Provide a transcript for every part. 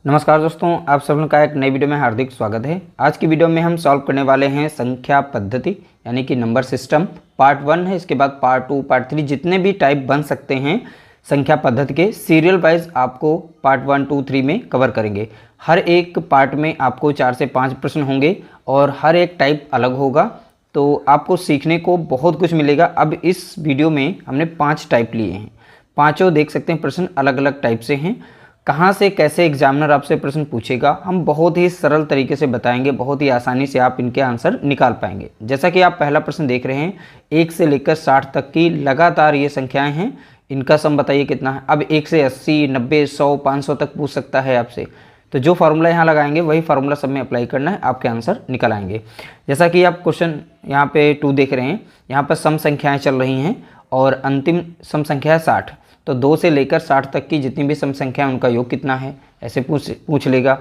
नमस्कार दोस्तों, आप सब लोगों का एक नई वीडियो में हार्दिक स्वागत है। आज की वीडियो में हम सॉल्व करने वाले हैं संख्या पद्धति यानी कि नंबर सिस्टम। पार्ट 1 है, इसके बाद पार्ट 2, पार्ट 3 जितने भी टाइप बन सकते हैं संख्या पद्धति के सीरियल वाइज आपको पार्ट 1, 2, 3 में कवर करेंगे। हर एक पार्ट में आपको 4 से 5 प्रश्न होंगे और हर एक टाइप अलग होगा, तो आपको सीखने को बहुत कुछ मिलेगा। अब इस वीडियो में हमने 5 टाइप लिए हैं, पाँचों देख सकते हैं प्रश्न अलग अलग टाइप से हैं। कहाँ से कैसे एग्जामिनर आपसे प्रश्न पूछेगा हम बहुत ही सरल तरीके से बताएंगे, बहुत ही आसानी से आप इनके आंसर निकाल पाएंगे। जैसा कि आप पहला प्रश्न देख रहे हैं, 1 से लेकर 60 तक की लगातार ये संख्याएं हैं, इनका सम बताइए कितना है। अब 1 से 80, 90, 100, 500 तक पूछ सकता है आपसे, तो जो फार्मूला यहाँ लगाएंगे वही फार्मूला सब में अप्लाई करना है, आपके आंसर निकल आएंगे। जैसा कि आप क्वेश्चन यहाँ पे 2 देख रहे हैं, यहाँ पर सम संख्याएँ चल रही हैं और अंतिम सम संख्या है 60, तो 2 से लेकर 60 तक की जितनी भी सम संख्या है उनका योग कितना है, ऐसे पूछ लेगा।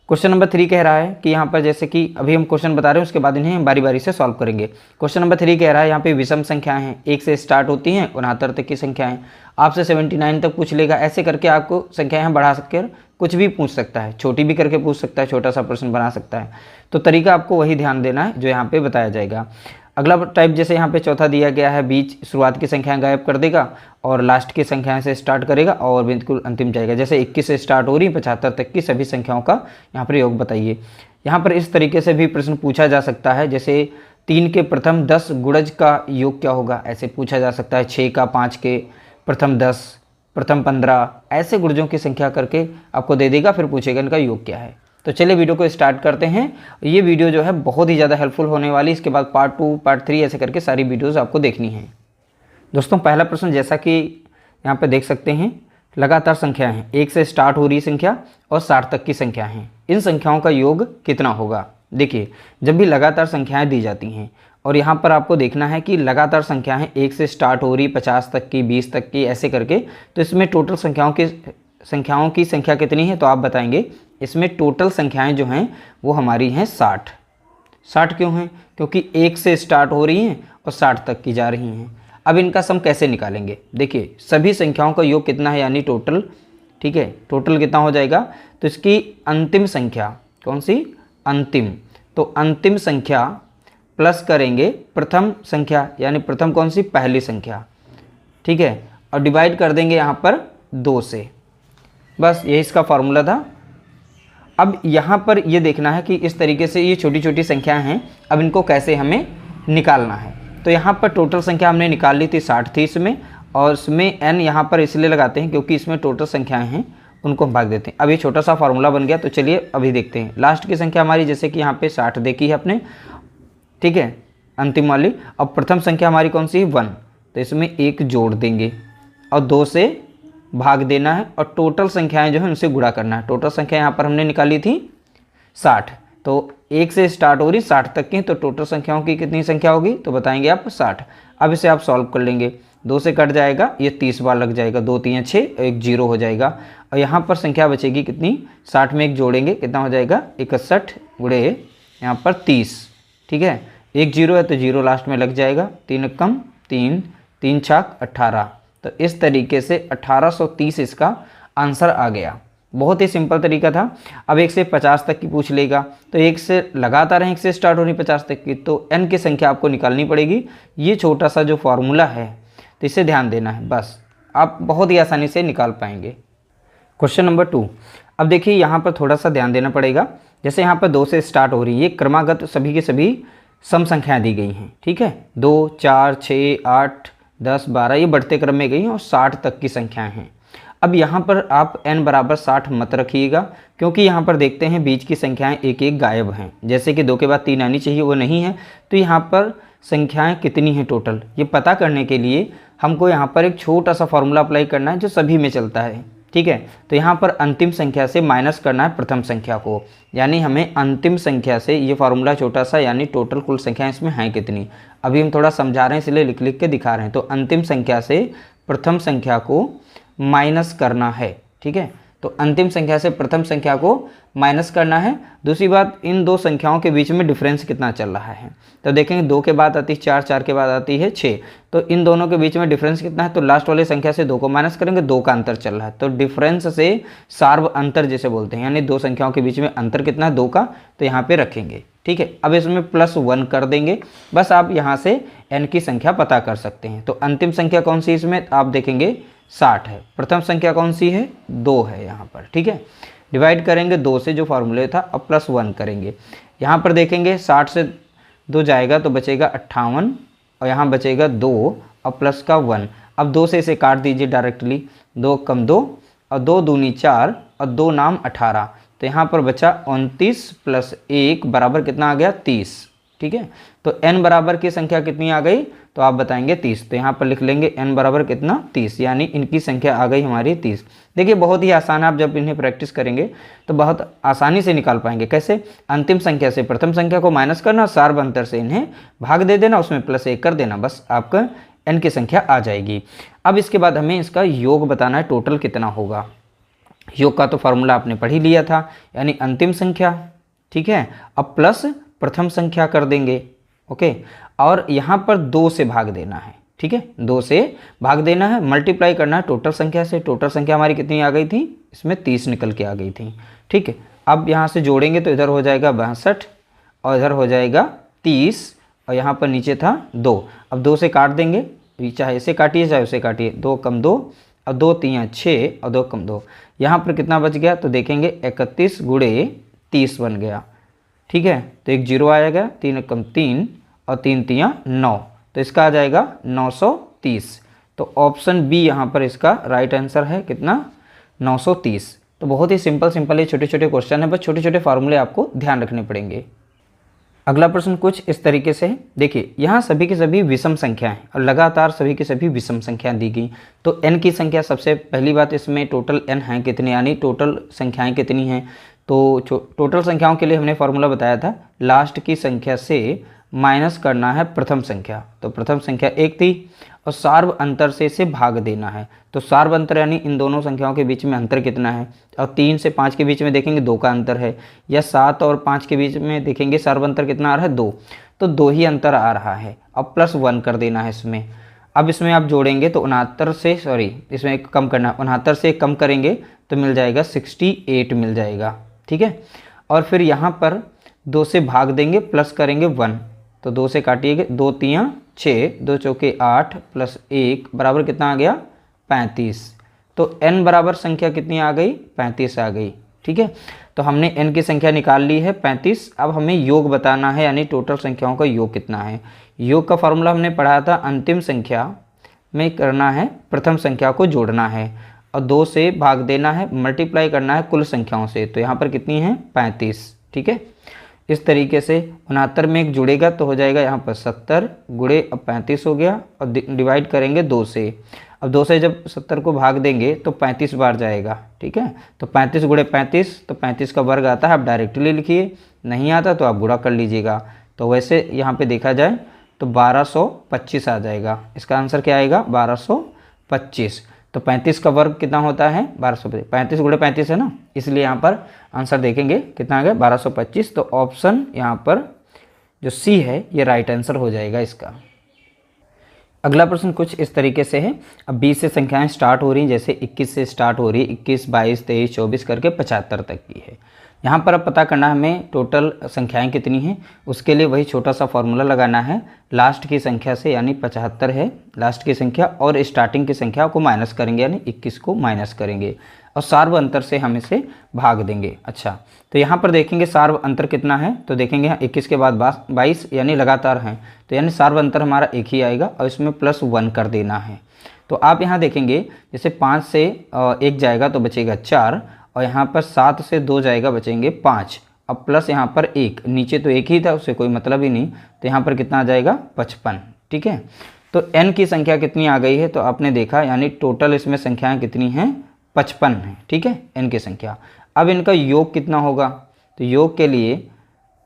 क्वेश्चन नंबर 3 कह रहा है कि यहाँ पर जैसे कि अभी हम क्वेश्चन बता रहे हैं, उसके बाद इन्हें हम बारी बारी से सॉल्व करेंगे। क्वेश्चन नंबर 3 कह रहा है यहाँ पे विषम संख्याएं हैं, 1 से स्टार्ट होती हैं 69 तक की संख्याएं, आपसे 79 तक पूछ लेगा। ऐसे करके आपको संख्याएं बढ़ा सककर कुछ भी पूछ सकता है, छोटी भी करके पूछ सकता है, छोटा सा प्रश्न बना सकता है। तो तरीका आपको वही ध्यान देना है जो यहाँ पे बताया जाएगा। अगला टाइप जैसे यहाँ पे चौथा दिया गया है, बीच शुरुआत की संख्याएं गायब कर देगा और लास्ट की संख्याएं से स्टार्ट करेगा और बिल्कुल अंतिम जाएगा। जैसे 21 से स्टार्ट हो रही है 75 तक की सभी संख्याओं का यहाँ पर योग बताइए। यहाँ पर इस तरीके से भी प्रश्न पूछा जा सकता है, जैसे 3 के प्रथम 10 गुणज का योग क्या होगा, ऐसे पूछा जा सकता है। 6 का 5 के प्रथम 10, प्रथम 15, ऐसे गुणजों की संख्या करके आपको दे देगा, फिर पूछेगा इनका योग क्या है। तो चलिए वीडियो को स्टार्ट करते हैं। ये वीडियो जो है बहुत ही ज़्यादा हेल्पफुल होने वाली, इसके बाद पार्ट 2, पार्ट 3 ऐसे करके सारी वीडियोस आपको देखनी है। दोस्तों पहला प्रश्न जैसा कि यहाँ पे देख सकते हैं, लगातार संख्याएं हैं, 1 से स्टार्ट हो रही संख्या और 60 तक की संख्या हैं, इन संख्याओं का योग कितना होगा। देखिए जब भी लगातार संख्याएँ दी जाती हैं और यहाँ पर आपको देखना है कि लगातार संख्याएँ 1 से स्टार्ट हो रही, 50 तक की, 20 तक की, ऐसे करके, तो इसमें टोटल संख्याओं की संख्या कितनी है, तो आप बताएंगे इसमें टोटल संख्याएं जो हैं वो हमारी हैं 60। 60 क्यों हैं, क्योंकि 1 से स्टार्ट हो रही हैं और 60 तक की जा रही हैं। अब इनका सम कैसे निकालेंगे, देखिए सभी संख्याओं का योग कितना है यानी टोटल, ठीक है, टोटल कितना हो जाएगा, तो इसकी अंतिम संख्या कौन सी, अंतिम, तो अंतिम संख्या प्लस करेंगे प्रथम संख्या यानी प्रथम कौन सी, पहली संख्या, ठीक है, और डिवाइड कर देंगे यहाँ पर 2 से। बस यही इसका फॉर्मूला था। अब यहाँ पर ये देखना है कि इस तरीके से ये छोटी छोटी संख्याएं हैं, अब इनको कैसे हमें निकालना है। तो यहाँ पर टोटल संख्या हमने निकाल ली थी, 60 थी इसमें, और इसमें n यहाँ पर इसलिए लगाते हैं क्योंकि इसमें टोटल संख्याएं हैं, उनको हम भाग देते हैं। अब ये छोटा सा फार्मूला बन गया, तो चलिए अभी देखते हैं। लास्ट की संख्या हमारी जैसे कि यहाँ पे 60 देखी है अपने, ठीक है, अंतिम वाली। अब प्रथम संख्या हमारी कौन सी, 1, तो इसमें 1 जोड़ देंगे और 2 से भाग देना है और टोटल संख्याएं जो है उनसे गुणा करना है। टोटल संख्या यहाँ पर हमने निकाली थी 60, तो 1 से स्टार्ट हो रही 60 तक की, तो टोटल संख्याओं की कितनी संख्या होगी, तो बताएंगे आप 60। अब इसे आप सॉल्व कर लेंगे, 2 से कट जाएगा, ये 30 बार लग जाएगा, 2 3 6, 1 0 हो जाएगा और यहाँ पर संख्या बचेगी कितनी, 60 में 1 जोड़ेंगे कितना हो जाएगा, 61 गुणे यहाँ पर 30, ठीक है, 1 0 है तो 0 लास्ट में लग जाएगा, 3 कम 3, 3 छाक 18, तो इस तरीके से 1830 इसका आंसर आ गया। बहुत ही सिंपल तरीका था। अब 1 से 50 तक की पूछ लेगा, तो 1 से लगातार 1 से स्टार्ट हो रही 50 तक की, तो n की संख्या आपको निकालनी पड़ेगी। ये छोटा सा जो फॉर्मूला है तो इसे ध्यान देना है, बस आप बहुत ही आसानी से निकाल पाएंगे। क्वेश्चन नंबर 2, अब देखिए यहाँ पर थोड़ा सा ध्यान देना पड़ेगा। जैसे यहाँ पर 2 से स्टार्ट हो रही है, ये क्रमागत सभी के सभी सम संख्याएँ दी गई हैं, ठीक है, 2 4 6 8 10 12, ये बढ़ते क्रम में गई हैं और 60 तक की संख्याएं हैं। अब यहाँ पर आप n बराबर 60 मत रखिएगा, क्योंकि यहाँ पर देखते हैं बीच की संख्याएं एक एक गायब हैं, जैसे कि 2 के बाद 3 आनी चाहिए वो नहीं है। तो यहाँ पर संख्याएं कितनी हैं टोटल, ये पता करने के लिए हमको यहाँ पर एक छोटा सा फॉर्मूला अप्लाई करना है जो सभी में चलता है, ठीक है। तो यहाँ पर अंतिम संख्या से माइनस करना है प्रथम संख्या को, यानी हमें अंतिम संख्या से, ये फार्मूला छोटा सा, यानी टोटल कुल संख्या इसमें हैं कितनी, अभी हम थोड़ा समझा रहे हैं इसलिए लिख लिख के दिखा रहे हैं। तो अंतिम संख्या से प्रथम संख्या को माइनस करना है, ठीक है। तो अंतिम संख्या से प्रथम संख्या को माइनस करना है। दूसरी बात, इन दो संख्याओं के बीच में डिफरेंस कितना चल रहा है, तो देखेंगे 2 के बाद आती है 4, 4 के बाद आती है 6, तो इन दोनों के बीच में डिफरेंस कितना है, तो लास्ट वाली संख्या से 2 को माइनस करेंगे, 2 का अंतर चल रहा है, तो डिफरेंस से सार्व अंतर जैसे बोलते हैं, यानी दो संख्याओं के बीच में अंतर कितना है 2 का, तो यहाँ पे रखेंगे। ठीक है, अब इसमें +1 कर देंगे। बस आप यहाँ से n की संख्या पता कर सकते हैं। तो अंतिम संख्या कौन सी इसमें, आप देखेंगे 60 है। प्रथम संख्या कौन सी है, 2 है यहाँ पर। ठीक है, डिवाइड करेंगे 2 से जो फॉर्मूले था, अब +1 करेंगे। यहाँ पर देखेंगे 60 से 2 जाएगा तो बचेगा 58 और यहाँ बचेगा 2 और प्लस का 1। अब 2 से इसे काट दीजिए डायरेक्टली, 2 कम 2 और 2 दूनी 4 और 2 नाम 18, तो यहाँ पर बचा 29 + 1 बराबर कितना आ गया, 30। ठीक है, तो n बराबर की संख्या कितनी आ गई, तो आप बताएंगे 30। तो यहाँ पर लिख लेंगे n बराबर कितना, 30, यानी इनकी संख्या आ गई हमारी 30। देखिए बहुत ही आसान है, आप जब इन्हें प्रैक्टिस करेंगे तो बहुत आसानी से निकाल पाएंगे। कैसे, अंतिम संख्या से प्रथम संख्या को माइनस करना, सार्व अंतर से इन्हें भाग दे देना, उसमें +1 कर देना, बस आपका n की संख्या आ जाएगी। अब इसके बाद हमें इसका योग बताना है, टोटल कितना होगा। योग का तो फॉर्मूला आपने पढ़ ही लिया था, यानी अंतिम संख्या। ठीक है, अब प्लस प्रथम संख्या कर देंगे। ओके, और यहाँ पर 2 से भाग देना है। ठीक है, 2 से भाग देना है, मल्टीप्लाई करना है टोटल संख्या से। टोटल संख्या हमारी कितनी आ गई थी, इसमें 30 निकल के आ गई थी। ठीक है, अब यहाँ से जोड़ेंगे तो इधर हो जाएगा 62 और इधर हो जाएगा 30 और यहाँ पर नीचे था 2। अब 2 से काट देंगे, चाहे इसे काटिए चाहे उसे काटिए, 2 कम 2 और 2 3 6 और 2 कम 2, यहाँ पर कितना बच गया, तो देखेंगे 31 × 30 बन गया। ठीक है, तो एक 0 आएगा, 3 कम 3 और 3 3 9, तो इसका आ जाएगा 930। तो ऑप्शन बी यहाँ पर इसका राइट आंसर है, कितना, 930। तो बहुत ही सिंपल ये छोटे छोटे क्वेश्चन है, बस छोटे छोटे फार्मूले आपको ध्यान रखने पड़ेंगे। अगला प्रश्न कुछ इस तरीके से है। देखिए यहाँ सभी की सभी विषम संख्या हैं और लगातार सभी की सभी विषम संख्या दी गई। तो n की संख्या, सबसे पहली बात इसमें टोटल n है कितने, यानी टोटल संख्याएं कितनी हैं। तो टोटल संख्याओं के लिए हमने फॉर्मूला बताया था, लास्ट की संख्या से माइनस करना है प्रथम संख्या। तो प्रथम संख्या 1 थी और सार्व अंतर से इसे भाग देना है। तो सार्व अंतर यानी इन दोनों संख्याओं के बीच में अंतर कितना है, और 3 से 5 के बीच में देखेंगे 2 का अंतर है, या 7 और 5 के बीच में देखेंगे सार्व अंतर कितना आ रहा है, 2, तो 2 ही अंतर आ रहा है। अब +1 कर देना है इसमें। अब इसमें आप जोड़ेंगे तो 69 से, सॉरी इसमें एक कम करना है, 69 से कम करेंगे तो मिल जाएगा 68 मिल जाएगा। ठीक है, और फिर यहाँ पर 2 से भाग देंगे, प्लस करेंगे 1, तो 2 से काटिएगा, 2 3 6, 2 चौके 8 + 1 बराबर कितना आ गया, 35। तो n बराबर संख्या कितनी आ गई, 35 आ गई। ठीक है, तो हमने n की संख्या निकाल ली है 35। अब हमें योग बताना है, यानी टोटल संख्याओं का योग कितना है। योग का फॉर्मूला हमने पढ़ा था, अंतिम संख्या में करना है प्रथम संख्या को जोड़ना है और 2 से भाग देना है, मल्टीप्लाई करना है कुल संख्याओं से। तो यहाँ पर कितनी है, 35। ठीक है, इस तरीके से 69 में एक जुड़ेगा तो हो जाएगा यहाँ पर 70 × 35 हो गया, और डिवाइड करेंगे 2 से। अब 2 से जब 70 को भाग देंगे तो 35 बार जाएगा। ठीक है, तो 35 × 35, तो 35 का वर्ग आता है, आप डायरेक्टली लिखिए, नहीं आता तो आप गुणा कर लीजिएगा। तो वैसे यहाँ पे देखा जाए तो 1225 आ जाएगा। इसका आंसर क्या आएगा, 1225। तो 35 का वर्ग कितना होता है, 1225, 35 × 35 है ना, इसलिए यहाँ पर आंसर देखेंगे कितना आ गया, 1225। तो ऑप्शन यहाँ पर जो सी है ये राइट आंसर हो जाएगा इसका। अगला प्रश्न कुछ इस तरीके से है। अब 20 से संख्याएं स्टार्ट हो रही हैं, जैसे 21 से स्टार्ट हो रही है, 21 22 23 24 करके 75 तक की है। यहाँ पर अब पता करना है हमें टोटल संख्याएं कितनी हैं। उसके लिए वही छोटा सा फॉर्मूला लगाना है, लास्ट की संख्या से, यानी 75 है लास्ट की संख्या, और स्टार्टिंग की संख्या को माइनस करेंगे, यानी 21 को माइनस करेंगे, और सार्व अंतर से हम इसे भाग देंगे। अच्छा, तो यहाँ पर देखेंगे सार्व अंतर कितना है, तो देखेंगे यहाँ 21 के बाद 22 यानी लगातार हैं, तो यानी सार्व अंतर हमारा 1 ही आएगा, और इसमें +1 कर देना है। तो आप यहाँ देखेंगे जैसे 5 से 1 जाएगा तो बचेगा 4, और यहाँ पर 7 से 2 जाएगा बचेंगे 5, अब प्लस यहाँ पर 1, नीचे तो 1 ही था, उससे कोई मतलब ही नहीं, तो यहाँ पर कितना आ जाएगा, 55। ठीक है, तो n की संख्या कितनी आ गई है, तो आपने देखा, यानी टोटल इसमें संख्याएं कितनी हैं, 55 है। ठीक है, n की संख्या। अब इनका योग कितना होगा, तो योग के लिए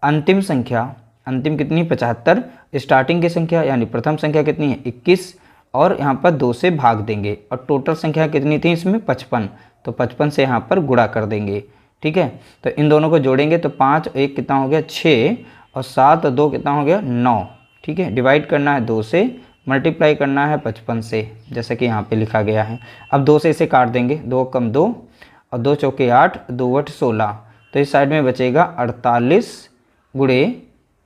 अंतिम संख्या, अंतिम कितनी, 75, स्टार्टिंग की संख्या यानी प्रथम संख्या कितनी है, 21, और यहाँ पर 2 से भाग देंगे, और टोटल संख्या कितनी थी इसमें, 55, तो 55 से यहाँ पर गुणा कर देंगे। ठीक है, तो इन दोनों को जोड़ेंगे तो 5 और 1 कितना हो गया 6 और 7 और 2 कितना हो गया 9। ठीक है, डिवाइड करना है 2 से, मल्टीप्लाई करना है 55 से, जैसा कि यहाँ पे लिखा गया है। अब 2 से इसे काट देंगे, 2 कम 2 और 2 चौके 8, 2 8 16, तो इस साइड में बचेगा 48 गुणे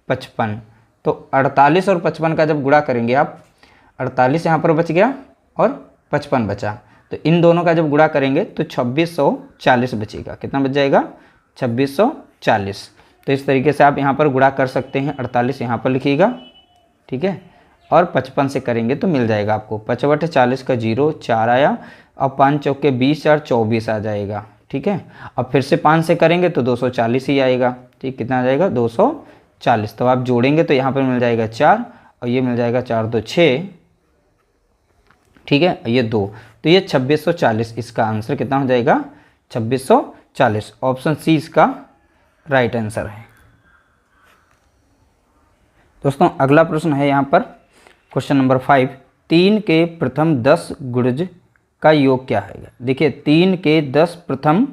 55। तो 48 और 55 का जब गुणा करेंगे आप, 48 यहाँ पर बच गया और 55 बचा, तो इन दोनों का जब गुणा करेंगे तो 2640 बचेगा। कितना बच जाएगा 2640। तो इस तरीके से आप यहाँ पर गुणा कर सकते हैं। 48 यहाँ पर लिखिएगा, ठीक है, और 55 से करेंगे तो मिल जाएगा आपको 55 40 का 0 4 आया, अब 5 चौके 20 और 24 आ जाएगा। ठीक है, अब फिर से 5 से करेंगे तो 240 ही आएगा। ठीक, कितना आ जाएगा 240। तो आप जोड़ेंगे तो यहाँ पर मिल जाएगा 4 और ये मिल जाएगा 4 2 6, ठीक है, ये 2, तो ये 2640। इसका आंसर कितना हो जाएगा 2640। ऑप्शन सी इसका राइट आंसर है। दोस्तों अगला प्रश्न है यहाँ पर क्वेश्चन नंबर 5, 3 के प्रथम 10 गुणज का योग क्या है। देखिए 3 के 10 प्रथम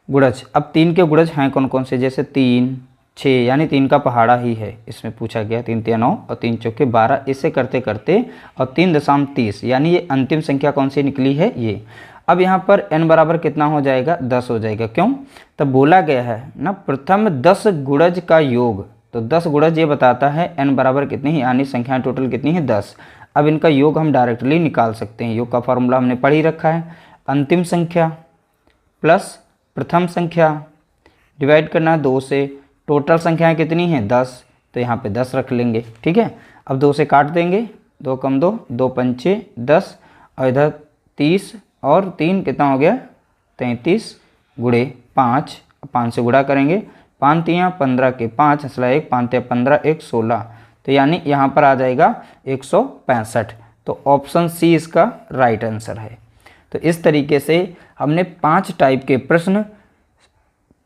गुणज, अब 3 के गुणज हैं कौन कौन से, जैसे 3 6, यानी 3 का पहाड़ा ही है इसमें पूछा गया, 3 3 9 और 3 चौके 12, इसे करते करते और 3.30, यानी ये अंतिम संख्या कौन सी निकली है ये। अब यहाँ पर n बराबर कितना हो जाएगा 10 हो जाएगा। क्यों, तब बोला गया है ना प्रथम 10 गुणज का योग, तो 10 गुणज ये बताता है n बराबर कितनी है, यानी संख्याएं टोटल कितनी है 10। अब इनका योग हम डायरेक्टली निकाल सकते हैं। योग का फॉर्मूला हमने पढ़ ही रखा है, अंतिम संख्या प्लस प्रथम संख्या डिवाइड करना है 2 से, टोटल संख्याएं कितनी हैं 10, तो यहाँ पे 10 रख लेंगे। ठीक है, अब 2 से काट देंगे, 2 कम 2 2 पंचे 10 और इधर 30 और 3 कितना हो गया 33 गुणे 5, 5 से गुणा करेंगे, 5 3 15 के 5 असला 1 5 15 1 16, तो यानी यहाँ पर आ जाएगा 165। तो ऑप्शन सी इसका राइट आंसर है। तो इस तरीके से हमने 5 टाइप के प्रश्न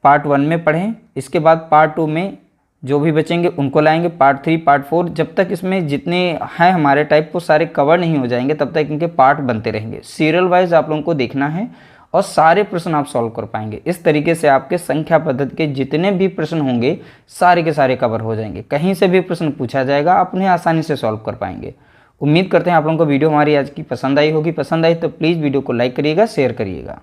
पार्ट 1 में पढ़ें। इसके बाद पार्ट 2 में जो भी बचेंगे उनको लाएंगे, पार्ट 3 पार्ट 4, जब तक इसमें जितने हैं हमारे टाइप वो सारे कवर नहीं हो जाएंगे तब तक इनके पार्ट बनते रहेंगे। सीरियल वाइज आप लोगों को देखना है और सारे प्रश्न आप सॉल्व कर पाएंगे। इस तरीके से आपके संख्या पद्धति के जितने भी प्रश्न होंगे सारे के सारे कवर हो जाएंगे। कहीं से भी प्रश्न पूछा जाएगा, आप उन्हें आसानी से सॉल्व कर पाएंगे। उम्मीद करते हैं आप लोगों को वीडियो हमारी आज की पसंद आई होगी। पसंद आई तो प्लीज़ वीडियो को लाइक करिएगा, शेयर करिएगा।